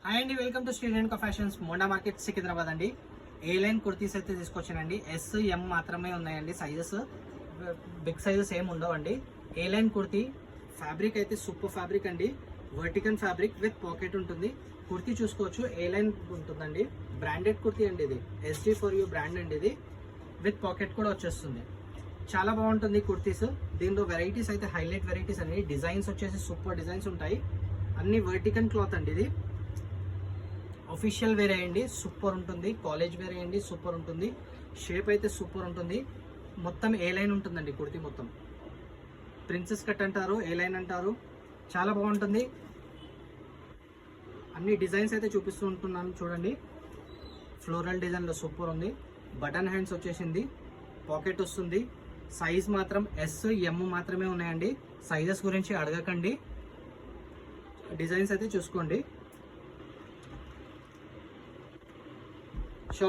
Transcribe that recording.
Hi అండి, welcome to Shri Renuka fashions Monda market Secunderabad అండి. A line kurtis అయితే తీసుకొచ్చానండి. ఎస్ ఎం మాత్రమే ఉన్నాయండి. సైజెస్ బిగ్ సైజెస్ ఏమి ఉండవండి. ఏ లైన్ కుర్తీ ఫ్యాబ్రిక్ అయితే సూపర్ ఫ్యాబ్రిక్ అండి. వర్టికల్ ఫ్యాబ్రిక్ విత్ పాకెట్ ఉంటుంది. కుర్తీ చూసుకోవచ్చు, ఏ లైన్ ఉంటుందండి. బ్రాండెడ్ కుర్తీ అండి ఇది. SD4U బ్రాండ్ అండి ఇది. విత్ పాకెట్ కూడా వచ్చేస్తుంది. చాలా బాగుంటుంది కుర్తీస్. దీనిలో వెరైటీస్ అయితే హైలైట్ వెరైటీస్ అండి. డిజైన్స్ వచ్చేసి సూపర్ డిజైన్స్ ఉంటాయి. అన్ని వర్టికల్ క్లాత్ అండి ఇది. ఆఫీషియల్ వేర్ అయ్యండి, సూపర్ ఉంటుంది. కాలేజ్ వేర్ అయ్యండి, సూపర్ ఉంటుంది. షేప్ అయితే సూపర్ ఉంటుంది. మొత్తం ఏ లైన్ ఉంటుందండి కుర్తీ మొత్తం. ప్రిన్సెస్ కట్ అంటారు, ఏ లైన్ అంటారు. చాలా బాగుంటుంది. అన్ని డిజైన్స్ అయితే చూపిస్తూ ఉంటున్నాను చూడండి. ఫ్లోరల్ డిజైన్లో సూపర్ ఉంది. బటన్ హ్యాండ్స్ వచ్చేసింది, పాకెట్ వస్తుంది. సైజ్ మాత్రం SM మాత్రమే ఉన్నాయండి. సైజెస్ గురించి అడగకండి. డిజైన్స్ అయితే చూసుకోండి.